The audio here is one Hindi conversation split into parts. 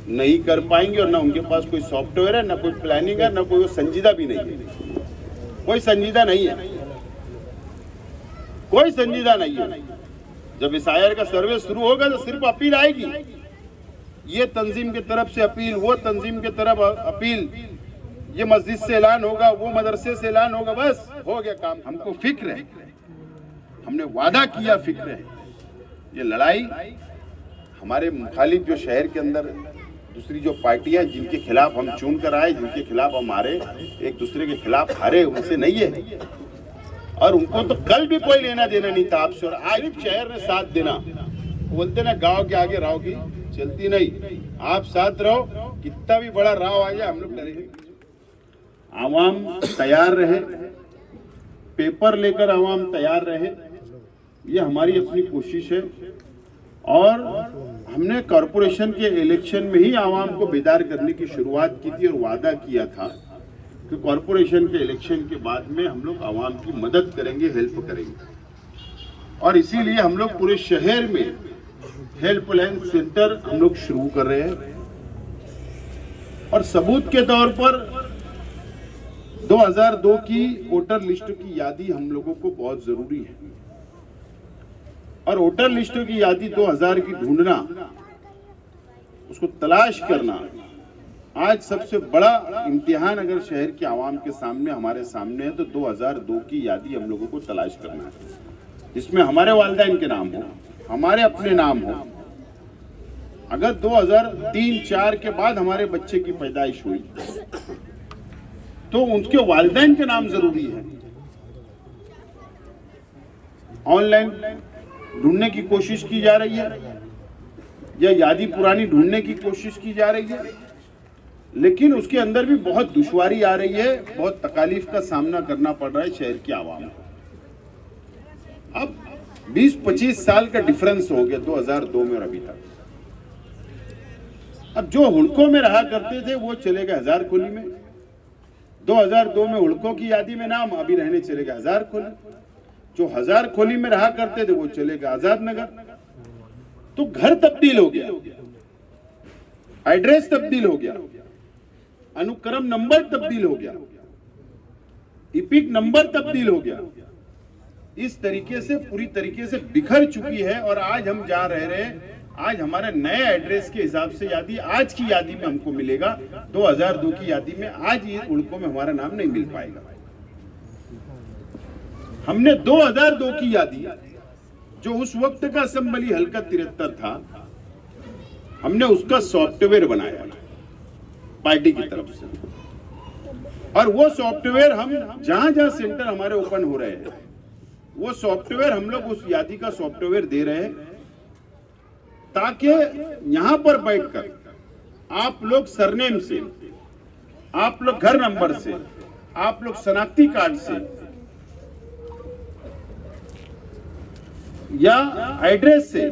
नहीं कर पाएंगे और ना उनके पास कोई सॉफ्टवेयर है, ना कोई प्लानिंग है, ना कोई संजीदा भी नहीं है। कोई संजीदा नहीं है, कोई संजीदा नहीं है। जब SIR का सर्वे शुरू होगा तो सिर्फ अपील आएगी, ये तंजीम की तरफ से अपील, वो तंजीम की तरफ अपील, ये मस्जिद से ऐलान होगा, वो मदरसे से ऐलान होगा, बस हो गया काम। हमको फिक्र है, हमने वादा किया, फिक्र है। ये लड़ाई हमारे मुखालिफ जो शहर के अंदर दूसरी जो पार्टियां जिनके खिलाफ हम चुन कर आए, जिनके खिलाफ हम हारे, एक दूसरे के खिलाफ हारे, उनसे नहीं है। और उनको तो कल भी कोई लेना देना नहीं था आपसे, और आज शहर ने साथ देना। बोलते ना गांव के आगे राव की चलती नहीं, आप साथ रहो, कितना भी बड़ा राव आ जाए हम लोग लड़ेंगे। आवाम तैयार रहे, पेपर लेकर आवाम तैयार रहे, ये हमारी अपनी कोशिश है। और हमने कॉरपोरेशन के इलेक्शन में ही आवाम को बेदार करने की शुरुआत की थी और वादा किया था कि कॉरपोरेशन के इलेक्शन के बाद में हम लोग आवाम की मदद करेंगे, हेल्प करेंगे। और इसीलिए हम लोग पूरे शहर में हेल्पलाइन सेंटर हम लोग शुरू कर रहे हैं। और सबूत के तौर पर 2002 की वोटर लिस्ट की यादी हम लोगों को बहुत जरूरी है। और वोटर लिस्ट की यादी 2000 की ढूंढना, उसको तलाश करना आज सबसे बड़ा इम्तिहान अगर शहर के आवाम के सामने, हमारे सामने है, तो 2002 की यादी हम लोगों को तलाश करना है, जिसमें हमारे वालिदैन के नाम हो, हमारे अपने नाम हो। अगर 2003-4 के बाद हमारे बच्चे की पैदाइश हुई तो उनके वालिदैन के नाम जरूरी है। ऑनलाइन ढूंढने की कोशिश की जा रही है या यादी पुरानी ढूंढने की कोशिश की जा रही है, लेकिन उसके अंदर भी बहुत दुश्वारी आ रही है, बहुत तकालीफ का सामना करना पड़ रहा है शहर की आवाम को। अब 20-25 साल का डिफरेंस हो गया 2002 में और अभी तक। अब जो हुड़कों में रहा करते थे वो चले गए हजार खोली में। 2002 में हुड़कों की यादी में नाम अभी रहने चले गए हजार खोली। जो हजार खोली में रहा करते थे वो चले गए आजाद नगर। तो घर तब्दील हो गया, एड्रेस तब्दील हो गया, अनुक्रम नंबर तब्दील हो गया, इपिक नंबर तब्दील हो गया। इस तरीके से पूरी तरीके से बिखर चुकी है। और आज हम जा रहे हैं, आज हमारे नए एड्रेस के हिसाब से यादी आज की यादी में हमको मिलेगा, 2002 की यादी में आज ये उड़कों में हमारा नाम नहीं मिल पाएगा। हमने 2002 की यादी, जो उस वक्त का असेंबली हल्का 73 था, हमने उसका सॉफ्टवेयर बनाया पार्टी की तरफ से। और वो सॉफ्टवेयर हम जहां जहां सेंटर हमारे ओपन हो रहे हैं, वो सॉफ्टवेयर हम लोग उस यादी का सॉफ्टवेयर दे रहे हैं, ताकि यहां पर बैठकर आप लोग सरनेम से, आप लोग घर नंबर से, आप लोग शनाख्ती कार्ड से या एड्रेस से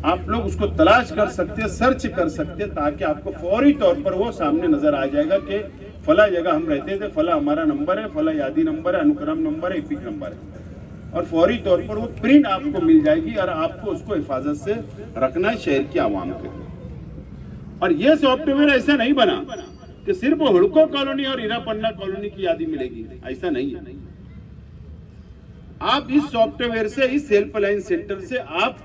आप लोग उसको तलाश कर सकते हैं, सर्च कर सकते हैं, ताकि आपको फौरी तौर पर वो सामने नजर आ जाएगा कि फला जगह हम रहते थे, फला हमारा नंबर है, फला यादी नंबर है, अनुक्रम नंबर है, इपिक नंबर है। और फौरी तौर पर वो प्रिंट आपको मिल जाएगी और आपको उसको हिफाजत से रखना है शहर की आवाम के लिए। और ये सॉफ्टवेयर ऐसा नहीं बना कि सिर्फ हुड़को कॉलोनी और हीरापन्ना कॉलोनी की यादी मिलेगी, ऐसा नहीं है। आप इस सॉफ्टवेयर से, इस हेल्पलाइन सेंटर से आप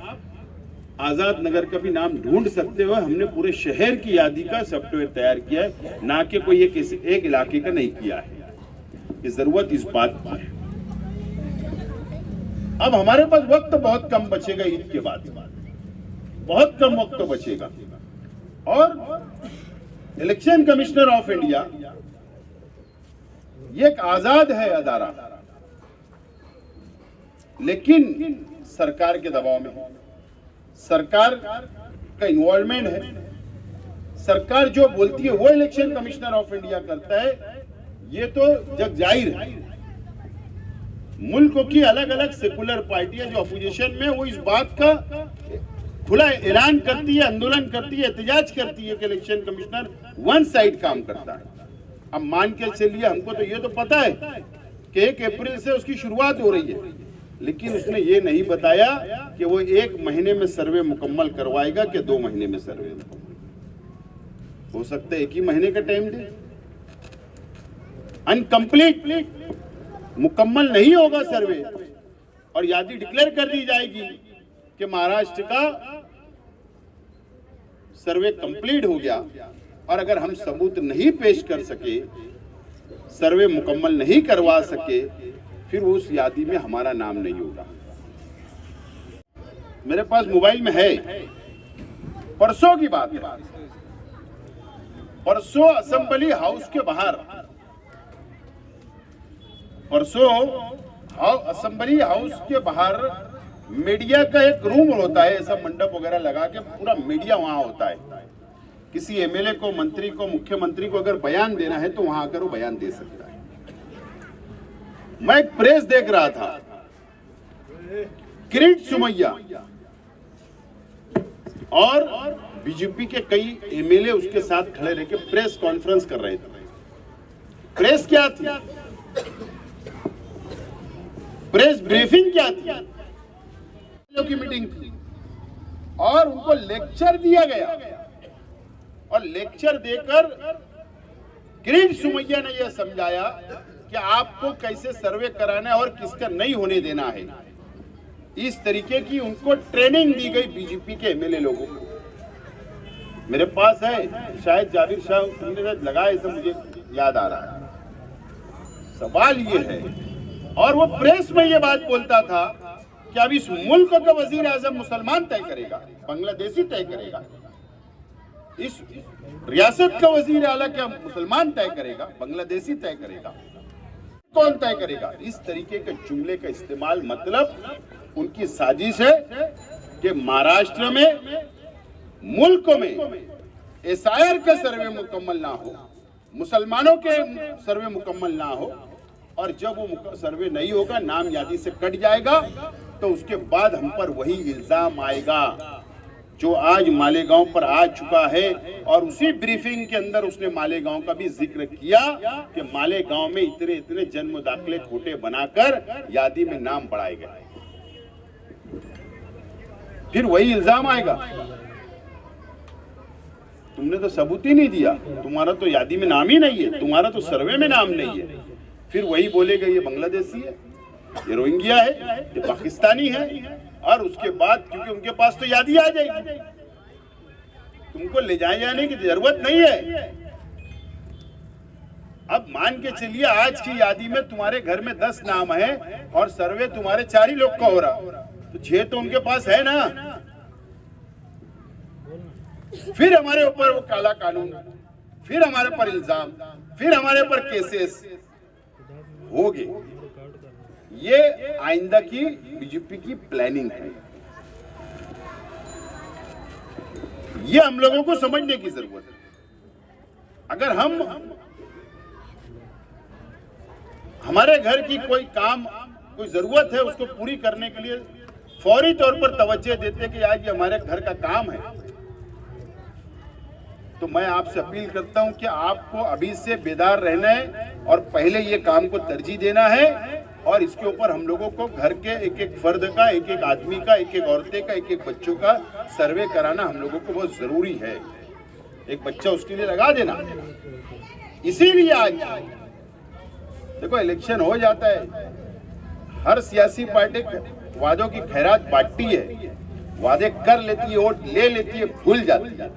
आजाद नगर का भी नाम ढूंढ सकते हो। हमने पूरे शहर की यादी का सॉफ्टवेयर तैयार किया है, ना कि कोई एक इलाके का नहीं किया है। ये जरूरत इस बात की है। अब हमारे पास वक्त बहुत कम बचेगा, ईद के बाद बहुत कम वक्त बचेगा। और इलेक्शन कमिश्नर ऑफ इंडिया ये एक आजाद है अदारा, लेकिन सरकार के दबाव में, सरकार का इन्वॉल्वमेंट है। सरकार जो बोलती है वो इलेक्शन कमिश्नर ऑफ इंडिया करता है, ये तो जग जाहिर है। मुल्क की अलग अलग सेकुलर पार्टियां जो अपोजिशन में, वो इस बात का खुला ऐलान करती है, आंदोलन करती है, एहतजाज करती है कि इलेक्शन कमिश्नर वन साइड काम करता है। अब मान के चलिए, हमको तो ये तो पता है कि 1 अप्रैल से उसकी शुरुआत हो रही है, लेकिन उसने ये नहीं बताया कि वो 1 महीने में सर्वे मुकम्मल करवाएगा कि 2 महीने में सर्वे। हो सकता है 1 ही महीने का टाइम दे। अनकंप्लीट, मुकम्मल नहीं होगा सर्वे और यादी डिक्लेयर कर दी जाएगी कि महाराष्ट्र का सर्वे कंप्लीट हो गया, और अगर हम सबूत नहीं पेश कर सके, सर्वे मुकम्मल नहीं करवा सके, फिर उस यादी में हमारा नाम नहीं होगा। मेरे पास मोबाइल में है, परसों की बात है, परसों असेंबली हाउस के बाहर, परसों असेंबली हाउस के बाहर मीडिया का एक रूम होता है, ऐसा मंडप वगैरह लगा के पूरा मीडिया वहां होता है। किसी एमएलए को, मंत्री को, मुख्यमंत्री को अगर बयान देना है तो वहां आकर वो बयान दे सकता है। मैं एक प्रेस देख रहा था, किरीट सोमैया और बीजेपी के कई एमएलए उसके साथ खड़े रह के प्रेस कॉन्फ्रेंस कर रहे थे। प्रेस क्या थी? प्रेस ब्रीफिंग क्या थी? की मीटिंग थी और उनको लेक्चर दिया गया, और लेक्चर देकर किरीट सोमैया ने यह समझाया कि आपको कैसे सर्वे कराना है और किसका नहीं होने देना है। इस तरीके की उनको ट्रेनिंग दी गई बीजेपी के एमएलए लोगों को। मेरे पास है, शायद जाबिर शाह ने लगाया, ऐसा मुझे याद आ रहा है। सवाल ये है, और वो प्रेस में ये बात बोलता था कि अब इस मुल्क का वजीर आजम मुसलमान तय करेगा, बांग्लादेशी तय करेगा, इस रियासत का वजीर आला क्या मुसलमान तय करेगा, बांग्लादेशी तय करेगा, कौन तय करेगा? इस तरीके के जुमले का इस्तेमाल, मतलब उनकी साजिश है कि महाराष्ट्र में, मुल्क में एसआईआर का सर्वे मुकम्मल ना हो, मुसलमानों के सर्वे मुकम्मल ना हो, और जब वो सर्वे नहीं होगा, नाम यादी से कट जाएगा, तो उसके बाद हम पर वही इल्जाम आएगा जो आज मालेगांव पर आ चुका है। और उसी ब्रीफिंग के अंदर उसने मालेगांव का भी जिक्र किया कि मालेगांव में इतने इतने जन्म दाखिले खोटे बनाकर यादी में नाम बढ़ाए गए। फिर वही इल्जाम आएगा, तुमने तो सबूत ही नहीं दिया, तुम्हारा तो यादी में नाम ही नहीं है, तुम्हारा तो सर्वे में नाम नहीं है। फिर वही बोलेगा ये बांग्लादेशी है, ये रोहिंग्या है, ये पाकिस्तानी है, और उसके बाद क्योंकि उनके पास तो यादी आ जाएगी, तुमको ले जाने की जरूरत नहीं है। अब मान के चलिए आज की यादी में तुम्हारे घर में 10 नाम है और सर्वे तुम्हारे 4 ही लोग का हो रहा, तो 6 तो उनके पास है ना। फिर हमारे ऊपर वो काला कानून, फिर हमारे पर इल्जाम, फिर हमारे पर केसेस हो गए। ये आइंदा की बीजेपी की प्लानिंग है, ये हम लोगों को समझने की जरूरत है। अगर हम हमारे घर की कोई काम, कोई जरूरत है, उसको पूरी करने के लिए फौरी तौर पर तवज्जो देते कि आज ये हमारे घर का काम है, तो मैं आपसे अपील करता हूं कि आपको अभी से बेदार रहना है और पहले ये काम को तरजीह देना है। और इसके ऊपर हम लोगों को घर के एक एक फर्द का, एक एक आदमी का, एक एक औरतें का, एक एक बच्चों का सर्वे कराना हम लोगों को बहुत जरूरी है। एक बच्चा उसके लिए लगा देना। इसीलिए आज देखो इलेक्शन हो जाता है, हर सियासी पार्टी वादों की खैरात बांटती है, वादे कर लेती है, वोट ले लेती है, भूल जाती है,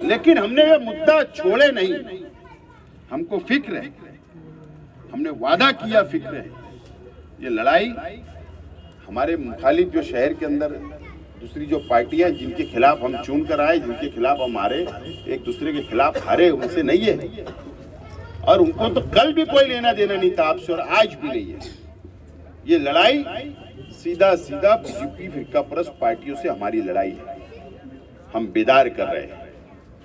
लेकिन हमने ये मुद्दा छोड़े नहीं। हमको फिक्र है, हमने वादा किया, फिक्र है। ये लड़ाई हमारे मुखालिफ जो शहर के अंदर दूसरी जो पार्टियां जिनके खिलाफ हम चुन कर आए, जिनके खिलाफ हम हारे, एक दूसरे के खिलाफ हारे, उनसे नहीं है। और उनको तो कल भी कोई लेना देना नहीं था आपसे, और आज भी नहीं है। ये लड़ाई सीधा सीधा बीजेपी फिरका परस्त पार्टियों से हमारी लड़ाई है। हम बेदार कर रहे हैं,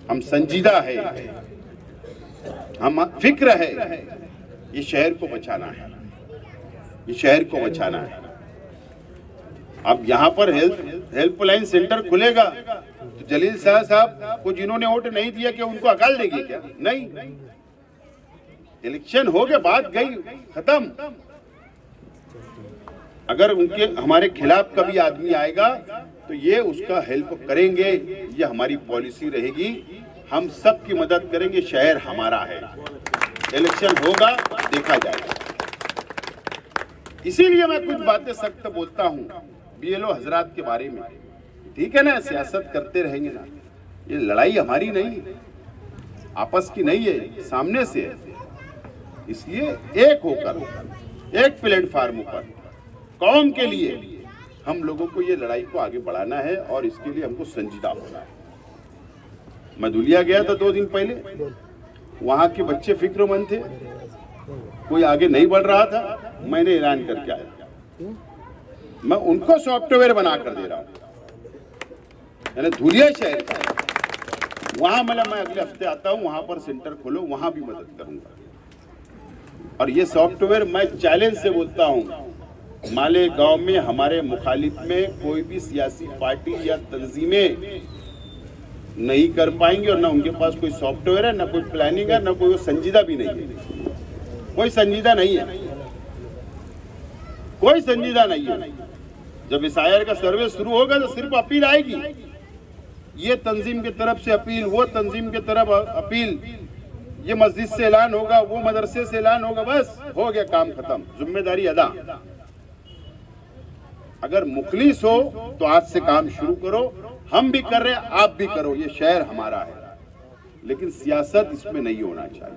हम संजीदा है, हम फिक्र है। ये शहर को बचाना है, ये शहर को बचाना है। अब यहाँ पर हेल्पलाइन सेंटर खुलेगा तो जलील शाह साहब को जिन्होंने वोट नहीं दिया क्या उनको अकाल देगी क्या? नहीं, इलेक्शन हो गए, बात गई, खत्म। अगर उनके हमारे खिलाफ कभी आदमी आएगा तो ये उसका हेल्प करेंगे, ये हमारी पॉलिसी रहेगी। हम सब की मदद करेंगे। शहर हमारा है, इलेक्शन होगा, देखा जाएगा। इसीलिए मैं कुछ बातें सख्त बोलता हूँ बीएलओ हजरात के बारे में। ठीक है ना, सियासत करते रहेंगे ना, ये लड़ाई हमारी नहीं, आपस की नहीं है, सामने से है। इसलिए एक होकर एक प्लेटफार्म पर कौम के लिए हम लोगों को ये लड़ाई को आगे बढ़ाना है और इसके लिए हमको संजीदा होना है। मैं दुलिया गया था 2 दिन पहले, वहां के बच्चे फिक्रमंद थे, कोई आगे नहीं बढ़ रहा था, मैंने ऐलान करके आया मैं उनको सॉफ्टवेयर बना कर दे रहा हूं, यानी धुलिया शहर का वहां मतलब मैं अगले हफ्ते आता हूं, वहां पर सेंटर खोलो, वहां भी मदद करूंगा। और ये सॉफ्टवेयर मैं चैलेंज से बोलता हूं, मालेगांव में हमारे मुखालिफ में कोई भी सियासी पार्टी या तंजीमें नहीं कर पाएंगे और ना उनके पास कोई सॉफ्टवेयर है, ना कोई प्लानिंग है, ना कोई संजीदा भी नहीं है। कोई संजीदा नहीं है, कोई संजीदा नहीं है। जब एसआईआर का सर्वे शुरू होगा तो सिर्फ अपील आएगी, ये तंजीम की तरफ से अपील, वो तंजीम की तरफ अपील, ये मस्जिद से ऐलान होगा, वो मदरसे से ऐलान होगा, बस हो गया, काम खत्म, जिम्मेदारी अदा। अगर मुखलिस हो तो आज से काम शुरू करो, हम भी कर रहे हैं, आप भी करो, ये शहर हमारा है, लेकिन सियासत इसमें नहीं होना चाहिए,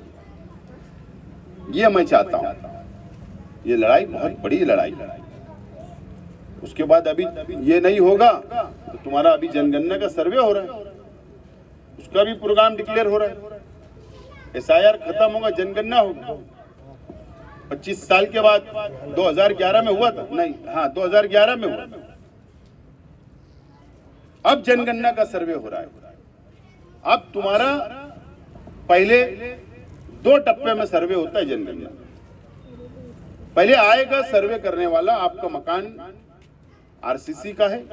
ये मैं चाहता हूं। ये लड़ाई बहुत बड़ी लड़ाई। उसके बाद अभी ये नहीं होगा तो तुम्हारा अभी जनगणना का सर्वे हो रहा है, उसका भी प्रोग्राम डिक्लेयर हो रहा है। एसआईआर खत्म होगा, जनगणना होगा 25 साल के बाद। 2011 में हुआ था, नहीं, हाँ 2011 में हुआ। अब जनगणना का सर्वे हो रहा है। अब तुम्हारा पहले 2 टप्पे में सर्वे होता है जनगणना। पहले आएगा सर्वे करने वाला, आपका मकान आरसीसी का है,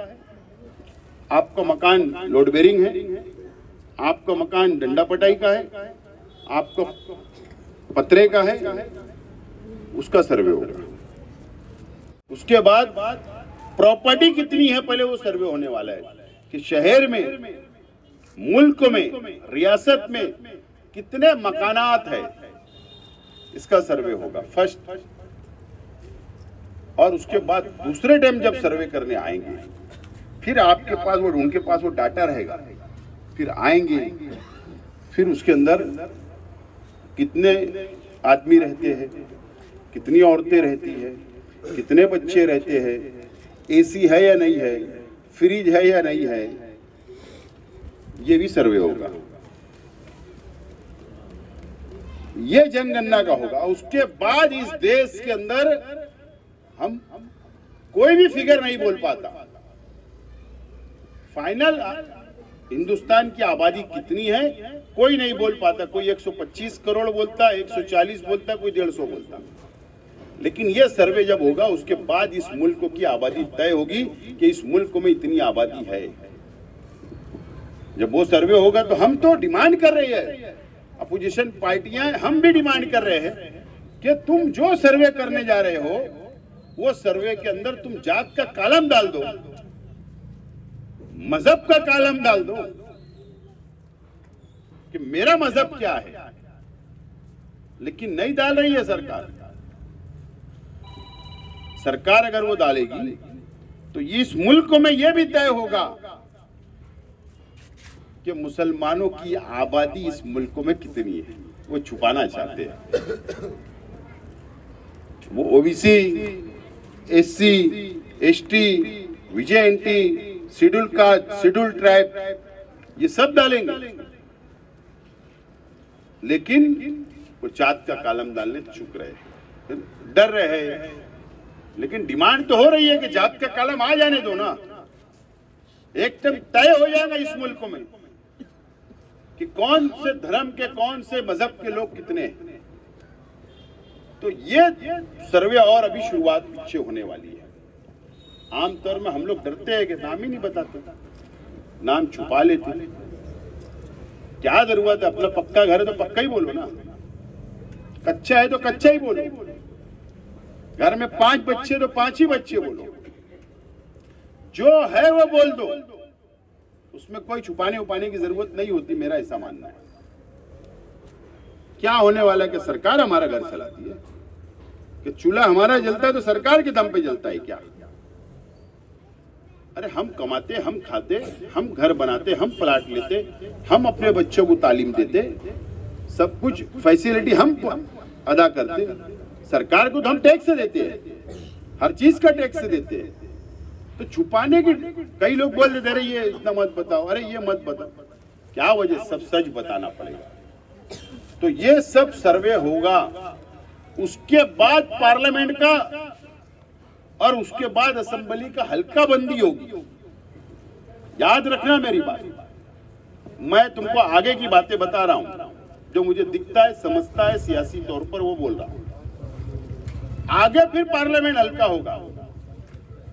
आपका मकान लोड बेरिंग है, आपका मकान डंडा पटाई का है, आपका पतरे का है, उसका सर्वे होगा। उसके बाद प्रॉपर्टी कितनी है पहले वो सर्वे होने वाला है कि शहर में, मुल्क में, रियासत में कितने मकानात है, इसका सर्वे होगा फर्स्ट। और उसके बाद दूसरे टाइम जब सर्वे करने आएंगे, फिर आपके पास वो, उनके पास वो डाटा रहेगा, फिर आएंगे, फिर उसके अंदर कितने आदमी रहते हैं, कितनी औरतें रहती है, कितने बच्चे रहते हैं, एसी है या नहीं है, फ्रिज है या नहीं है, ये भी सर्वे होगा। ये जनगणना का होगा। उसके बाद इस देश के अंदर हम कोई भी फिगर नहीं बोल पाता। फाइनल हिंदुस्तान की आबादी कितनी है कोई नहीं बोल पाता। कोई 125 करोड़ बोलता, 140 बोलता, कोई 150 बोलता। लेकिन यह सर्वे जब होगा उसके बाद इस मुल्क की आबादी तय होगी कि इस मुल्क में इतनी आबादी है। जब वो सर्वे होगा तो हम तो डिमांड कर रहे हैं, अपोजिशन पार्टियां, हम भी डिमांड कर रहे हैं कि तुम जो सर्वे करने जा रहे हो वो सर्वे के अंदर तुम जात का कॉलम डाल दो, मजहब का कॉलम डाल दो कि मेरा मजहब क्या है। लेकिन नहीं डाल रही है सरकार। सरकार अगर वो डालेगी तो इस मुल्क में यह भी तय होगा कि मुसलमानों की आबादी इस मुल्क में कितनी है। वो छुपाना चाहते हैं। वो OBC, SC, ST, VJNT, schedule caste, schedule tribe, ये सब डालेंगे, लेकिन वो जात का कॉलम डालने चुप रहे, डर रहे हैं। लेकिन डिमांड तो हो रही है कि जात का कॉलम आ जाने दो ना। एकदम तय हो जाएगा इस मुल्क में कि कौन से धर्म के, कौन से मजहब के लोग कितने हैं। तो ये सर्वे और अभी शुरुआत पीछे होने वाली है। आमतौर में हम लोग डरते हैं कि नाम ही नहीं बताते, नाम छुपा लेते। क्या जरूरत है? अपना पक्का घर है तो पक्का ही बोलो ना, कच्चा है तो कच्चा ही बोलो। घर में 5 बच्चे तो 5 ही बच्चे बोलो, जो है वो बोल दो। उसमें कोई छुपाने उपाने की जरूरत नहीं होती, मेरा ऐसा मानना है। क्या होने वाला है कि सरकार हमारा घर चलाती है, कि चूल्हा हमारा जलता है तो सरकार के दम पे जलता है क्या? अरे हम कमाते, हम खाते, हम घर बनाते, हम प्लाट लेते, हम अपने बच्चों को तालीम देते, सब कुछ फैसिलिटी हम अदा करते, सरकार को तो हम टैक्स देते हैं, हर चीज का टैक्स देते हैं। तो छुपाने की, कई लोग बोल देते अरे ये इतना मत बताओ, अरे ये मत बताओ, क्या वजह? सब सच बताना पड़ेगा। तो ये सब सर्वे होगा, उसके बाद पार्लियामेंट का और उसके बाद असेंबली का हल्का बंदी होगी। याद रखना मेरी बात, मैं तुमको आगे की बातें बता रहा हूं, जो मुझे दिखता है, समझता है सियासी तौर पर, वो बोल रहा हूं। आगे फिर पार्लियामेंट हल्का होगा,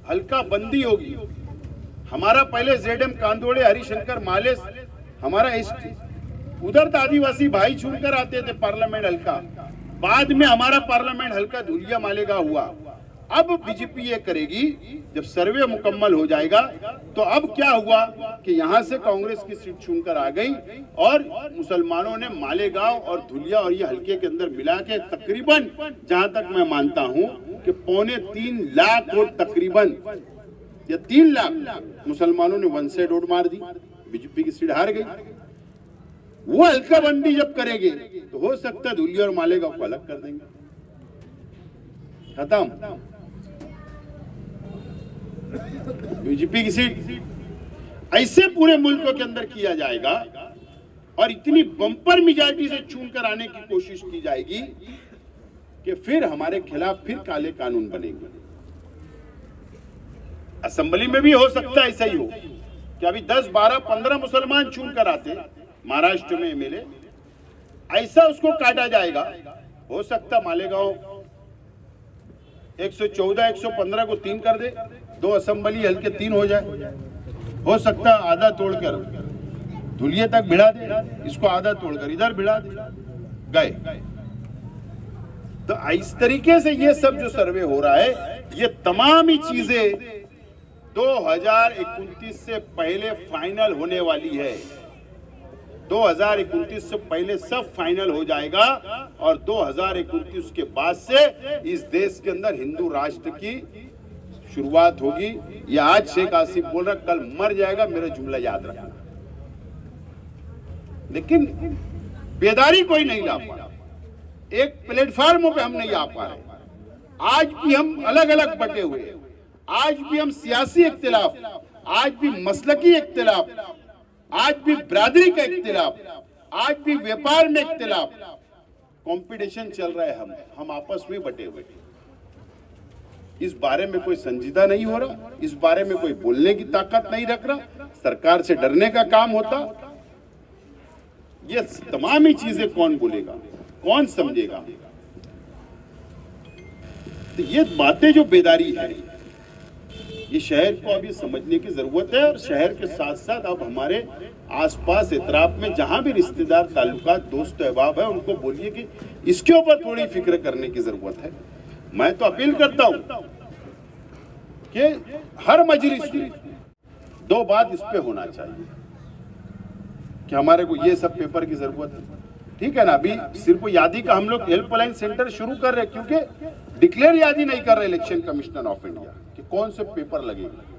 हल्का बंदी होगी। हमारा पहले जेडएम कांदोड़े, हरिशंकर मालेस, हमारा एसटी, उधर तो आदिवासी भाई चुनकर आते थे पार्लियामेंट हल्का। बाद में हमारा पार्लियामेंट हल्का धुलिया मालेगा हुआ। अब बीजेपी ये करेगी, जब सर्वे मुकम्मल हो जाएगा, तो अब क्या हुआ कि यहां से कांग्रेस की सीट चुनकर आ गई और मुसलमानों ने मालेगांव और धुलिया और ये हल्के के अंदर मिला के तकरीबन, जहां तक मैं मानता हूं कि 3.25 लाख वोट, तकरीबन या 3 लाख मुसलमानों ने वन साइड वोट मार दी, बीजेपी की सीट हार गई। वो हल्का बंदी जब करेंगे तो हो सकता है धुलिया और मालेगांव को अलग कर देंगे, खत्म। बीजेपी की सीट ऐसे पूरे मुल्क के अंदर किया जाएगा और इतनी बम्पर मेजॉरिटी से चुनकर आने की कोशिश की जाएगी कि फिर हमारे खिलाफ फिर काले कानून बनेंगे। असेंबली में भी हो सकता है ऐसा ही हो कि अभी 10, 12, 15 मुसलमान चुनकर आते महाराष्ट्र में एमएलए, ऐसा उसको काटा जाएगा। हो सकता मालेगांव 114, 115 को 3 कर दे, 2 असेंबली हल्के 3 हो जाए। हो सकता आधा तोड़कर धुलिया तक भिड़ा दे, इसको आधा तोड़कर इधर भिड़ा दे, गए। तो इस तरीके से ये सब जो सर्वे हो रहा है, ये तमाम ही चीजें 2029 से पहले फाइनल होने वाली है। 2029 से पहले सब फाइनल हो जाएगा और 2029 के बाद से इस देश के अंदर हिंदू राष्ट्र की शुरुआत होगी। ये आज शेख आसिफ बोल रहा, कल मर जाएगा, मेरा जुमला याद रखना। लेकिन बेदारी कोई नहीं ला पा रहा, एक प्लेटफॉर्म पे हम नहीं आ पा रहे। आज भी हम अलग अलग बटे हुए, आज भी हम सियासी इख्तिलाफ, आज भी मसलकी इख्तिलाफ, आज भी बिरादरी का इख्तिलाफ, आज भी व्यापार में इख्तिलाफ, कंपटीशन चल रहा है। हम आपस में बटे हुए। इस बारे में कोई संजीदा नहीं हो रहा, इस बारे में कोई बोलने की ताकत नहीं रख रहा। सरकार से डरने का काम होता। ये तमाम ही चीजें कौन बोलेगा, कौन समझेगा? तो ये बातें जो बेदारी है, ये शहर को अभी समझने की जरूरत है। और शहर के साथ साथ अब हमारे आसपास इतराफ में जहां भी रिश्तेदार, ताल्लुकात, दोस्त अहबाब है, उनको बोलिए कि इसके ऊपर थोड़ी फिक्र करने की जरूरत है। मैं तो अपील करता हूं कि हर मजलिस में 2 बात इस पे होना चाहिए कि हमारे को ये सब पेपर की जरूरत है। ठीक है ना, अभी सिर्फ यादी का हम लोग हेल्पलाइन सेंटर शुरू कर रहे हैं, क्योंकि डिक्लेयर यादी नहीं कर रहे इलेक्शन कमिश्नर ऑफ इंडिया कि कौन से पेपर लगेंगे।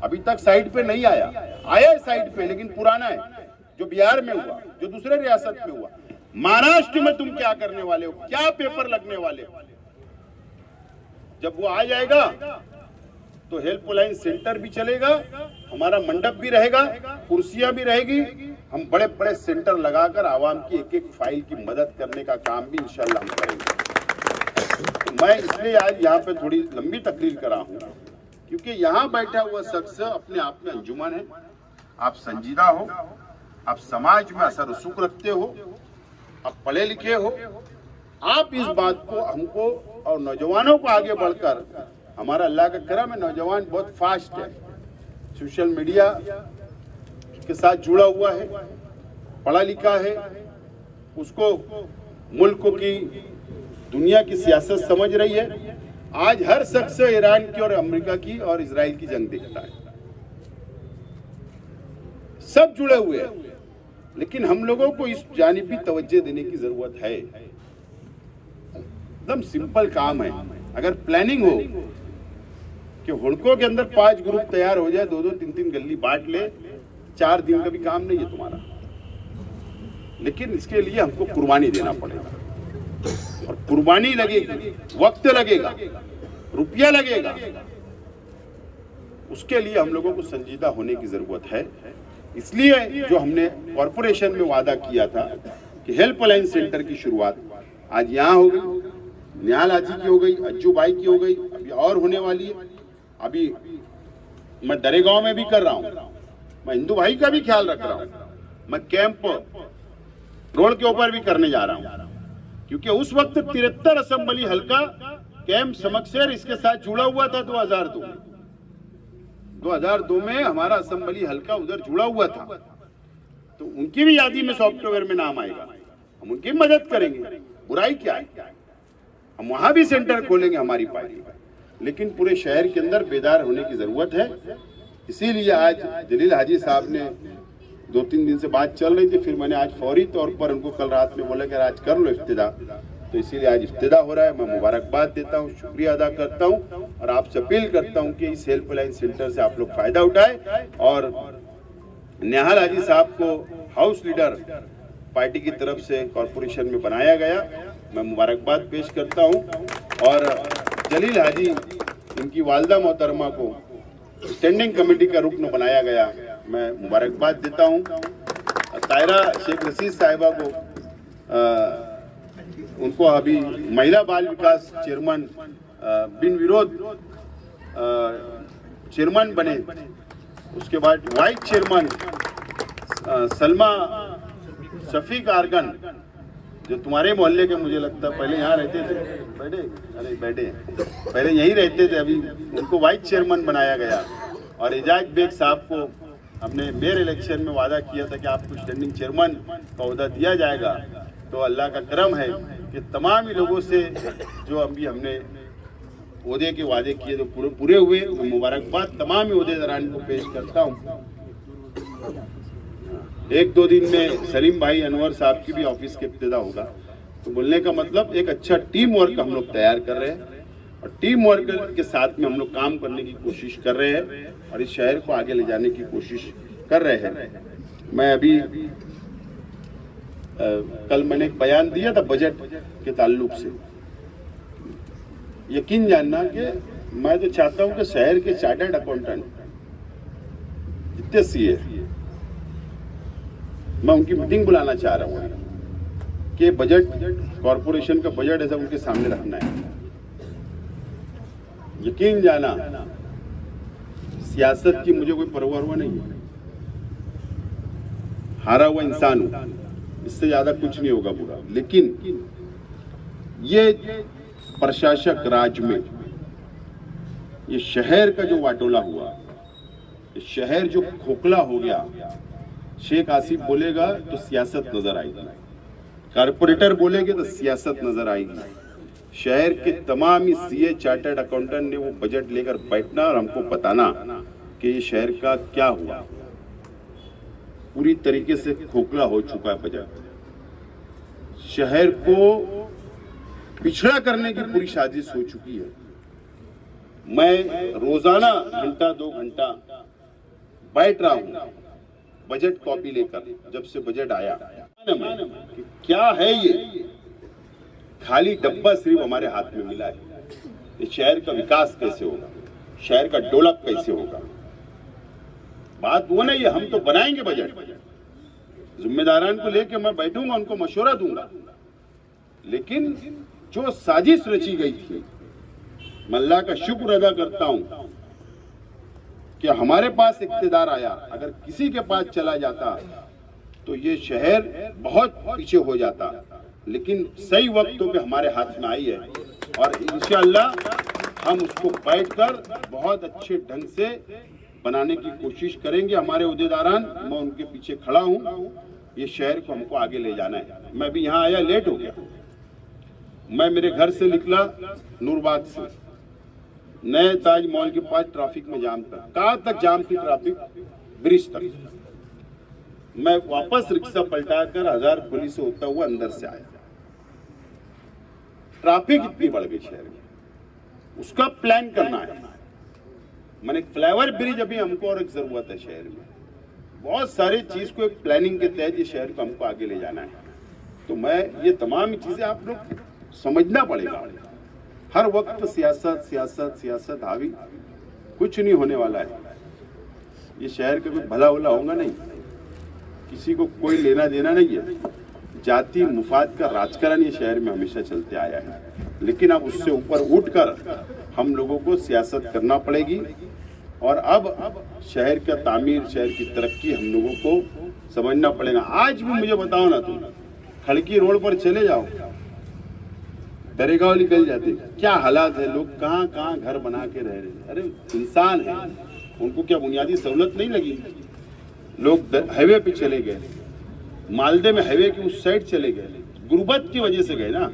अभी तक साइट पे नहीं आया है साइट पे, लेकिन पुराना है, जो बिहार में हुआ, जो दूसरे रियासत में हुआ। महाराष्ट्र में तुम क्या करने वाले हो, क्या पेपर लगने वाले हो? जब वो आ जाएगा तो हेल्पलाइन सेंटर भी चलेगा, हमारा मंडप भी रहेगा, कुर्सियां भी रहेगी। हम बड़े बड़े सेंटर लगाकर आवाम की एक एक फाइल की मदद करने का काम भी इंशाल्लाह हम करेंगे। तो मैं इसलिए आज यहाँ पे थोड़ी लंबी तकरीर करा हूँ, क्योंकि यहाँ बैठा हुआ शख्स अपने आप में अंजुमन है। आप संजीदा हो, आप समाज में असर रसूख रखते हो, आप पढ़े लिखे हो। आप इस बात को हमको और नौजवानों को आगे बढ़कर, हमारा अल्लाह का करम है, नौजवान बहुत फास्ट है, सोशल मीडिया के साथ जुड़ा हुआ है, पढ़ा लिखा है, उसको मुल्क की, दुनिया की सियासत समझ रही है। आज हर शख्स ईरान की और अमेरिका की और इजराइल की जंग देखता है। सब जुड़े हुए हैं, लेकिन हम लोगों को इस जानिब भी तवज्जो देने की जरूरत है। एकदम सिंपल काम है। अगर प्लानिंग हो कि हुड़कों के अंदर 5 ग्रुप तैयार हो जाए, 2-2, 3-3 गली बांट ले, 4 दिन का भी काम नहीं है तुम्हारा, लेकिन इसके लिए हमको कुर्बानी देना पड़ेगा। और कुर्बानी लगेगी, वक्त लगेगा, रुपया लगेगा, उसके लिए हम लोगों को संजीदा होने की जरूरत है। इसलिए जो हमने कॉरपोरेशन में वादा किया था कि हेल्पलाइन सेंटर की शुरुआत आज यहाँ हो गई, निहाल हाजी की हो गई, अज्जू भाई की हो गई, अभी और होने वाली है। अभी मैं दरेगांव में भी कर रहा हूँ, मैं हिंदू भाई का भी ख्याल रख रहा हूँ, मैं कैंप रोड के ऊपर भी करने जा रहा हूँ, क्योंकि उस वक्त 73 असेंबली हल्का कैंप समक्सेर इसके साथ जुड़ा हुआ था। 2002 में हमारा असेंबली हल्का उधर जुड़ा हुआ था, तो उनकी भी यादी में सॉफ्टवेयर में नाम आएगा, हम उनकी मदद करेंगे, बुराई क्या है, हम वहां भी सेंटर खोलेंगे हमारी पार्टी का। लेकिन पूरे शहर के अंदर बेदार होने की जरूरत है। इसीलिए आज जलील हाजी साहब ने 2-3 दिन से बात चल रही थी, फिर मैंने आज फौरी तौर पर उनको कल रात में बोला कि आज कर लो इफ्तिदा, तो इसीलिए आज इफ्तिदा हो रहा है। मैं मुबारकबाद देता हूँ, शुक्रिया अदा करता हूँ और आपसे अपील करता हूँ कि इस हेल्पलाइन सेंटर से आप लोग फायदा उठाएं। और निहाल हाजी साहब को हाउस लीडर पार्टी की तरफ से कॉरपोरेशन में बनाया गया, मैं मुबारकबाद पेश करता हूँ। और जलील हाजी इनकी वालदा मोहतरमा को स्टैंडिंग कमेटी का रुकन बनाया गया, मैं मुबारकबाद देता हूँ। तायरा शेख रशीद साहिबा को उनको अभी महिला बाल विकास चेयरमैन बिन विरोध चेयरमैन बने। उसके बाद वाइस चेयरमैन सलमा शफीक आर्गन, जो तुम्हारे मोहल्ले के मुझे लगता है पहले यहाँ रहते थे, बैठे पहले यहीं रहते थे, अभी उनको वाइस चेयरमैन बनाया गया। और एजाज बेग साहब को हमने मेयर इलेक्शन में वादा किया था कि आपको स्टैंडिंग चेयरमैन का ओहदा दिया जाएगा, तो अल्लाह का करम है कि तमाम ही लोगों से जो अभी हमने ओहदे के वादे किए तो पूरे हुए। तो मुबारकबाद तमाम ही ओहदेदारान को पेश करता हूँ। 1-2 दिन में सलीम भाई अनवर साहब की भी ऑफिस के इब्तिदा होगा। तो बोलने का मतलब एक अच्छा टीम वर्क हम लोग तैयार कर रहे हैं और टीम वर्क के साथ में हम लोग काम करने की कोशिश कर रहे हैं और इस शहर को आगे ले जाने की कोशिश कर रहे हैं। मैं अभी कल मैंने एक बयान दिया था बजट के ताल्लुक से। यकीन जानना कि मैं तो चाहता हूं कि शहर के चार्टर्ड अकाउंटेंट जितने सीए, मैं उनकी मीटिंग बुलाना चाह रहा हूं कि बजट कॉरपोरेशन का बजट ऐसा उनके सामने रखना है। यकीन जाना सियासत की मुझे कोई परवाह नहीं है, हारा हुआ इंसान हूं, इससे ज्यादा कुछ नहीं होगा बुरा। लेकिन ये प्रशासक राज में ये शहर का जो वाटोला हुआ, ये शहर जो खोखला हो गया, शेख आसिफ बोलेगा तो सियासत नजर आएगी, कारपोरेटर बोलेंगे तो सियासत नजर आएगी। शहर के तमाम ही सीए चार्टर्ड अकाउंटेंट ने वो बजट लेकर बैठना और हमको बताना कि ये शहर का क्या हुआ। पूरी तरीके से खोखला हो चुका है बजट, शहर को पिछड़ा करने की पूरी साजिश हो चुकी है। मैं रोजाना 1-2 घंटा बैठ रहा हूं बजट कॉपी लेकर, जब से बजट आया कि क्या है ये खाली डब्बा सिर्फ हमारे हाथ में मिला है। इस शहर का विकास कैसे होगा, शहर का डेवलप कैसे होगा, बात वो नहीं है। हम तो बनाएंगे बजट, जिम्मेदारान को लेके मैं बैठूंगा, उनको मशवरा दूंगा, लेकिन जो साजिश रची गई थी, मैं अल्लाह का शुक्र अदा करता हूं कि हमारे पास इख्तिदार आया। अगर किसी के पास चला जाता तो ये शहर बहुत पीछे हो जाता, लेकिन सही वक्तों पे हमारे हाथ में आई है और इंशाअल्लाह हम उसको बैठकर बहुत अच्छे ढंग से बनाने की कोशिश करेंगे। हमारे उहदेदारान, मैं उनके पीछे खड़ा हूं। ये शहर को हमको आगे ले जाना है। मैं भी यहाँ आया, लेट हो गया। मैं मेरे घर से निकला नूरबाग से, नए ताज मॉल के पास ट्रैफिक में जाम था। कहाँ तक जाम थी ट्रैफिक? ब्रिज तक। मैं वापस रिक्शा पलटाकर हजार पुलिस से होता हुआ अंदर से आया। ट्रैफिक इतनी बढ़ गई शहर में, उसका प्लान करना है। मैंने फ्लाईओवर ब्रिज अभी हमको और एक जरूरत है शहर में, बहुत सारी चीज को एक प्लानिंग के तहत ये शहर को हमको आगे ले जाना है। तो मैं ये तमाम चीजें आप लोग समझना पड़ेगा। हर वक्त सियासत सियासत सियासत हावी, कुछ नहीं होने वाला है। ये शहर का कोई भला भला होगा नहीं, किसी को कोई लेना देना नहीं है। जाति मुफाद का राजकारण ये शहर में हमेशा चलते आया है, लेकिन अब उससे ऊपर उठकर हम लोगों को सियासत करना पड़ेगी। और अब शहर का तामीर, शहर की तरक्की हम लोगों को समझना पड़ेगा। आज भी मुझे बताओ ना, तुम खड़की रोड पर चले जाओ, दरेगांव निकल जाते, क्या हालात है, लोग कहाँ कहाँ घर बना के रह रहे हैं। अरे इंसान है, उनको क्या बुनियादी सहूलत नहीं लगी? लोग हाईवे पे चले गए, मालदे में हाईवे की उस साइड चले गए, गुर्बत की वजह से गए ना।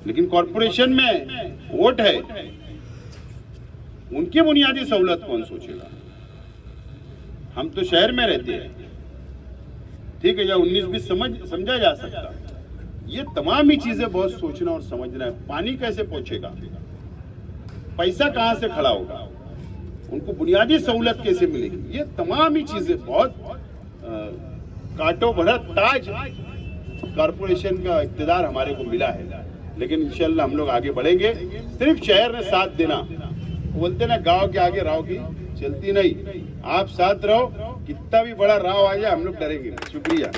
लेकिन कॉर्पोरेशन में वोट है, उनकी बुनियादी सहूलत कौन सोचेगा? हम तो शहर में रहते हैं, ठीक है, या 19-20 समझा जा सकता। ये तमाम ही चीजें बहुत सोचना और समझना है। पानी कैसे पहुंचेगा, पैसा कहां से खड़ा होगा, उनको बुनियादी सहूलत कैसे मिलेगी, ये तमाम ही चीजें बहुत कांटों भरा ताज कॉर्पोरेशन का इक़्तिदार हमारे को मिला है। लेकिन इंशाल्लाह हम लोग आगे बढ़ेंगे। सिर्फ शहर ने साथ देना, बोलते ना गांव के आगे राव की चलती नहीं, आप साथ रहो, कितना भी बड़ा राव आ जाए हम लोग डरेंगे। शुक्रिया।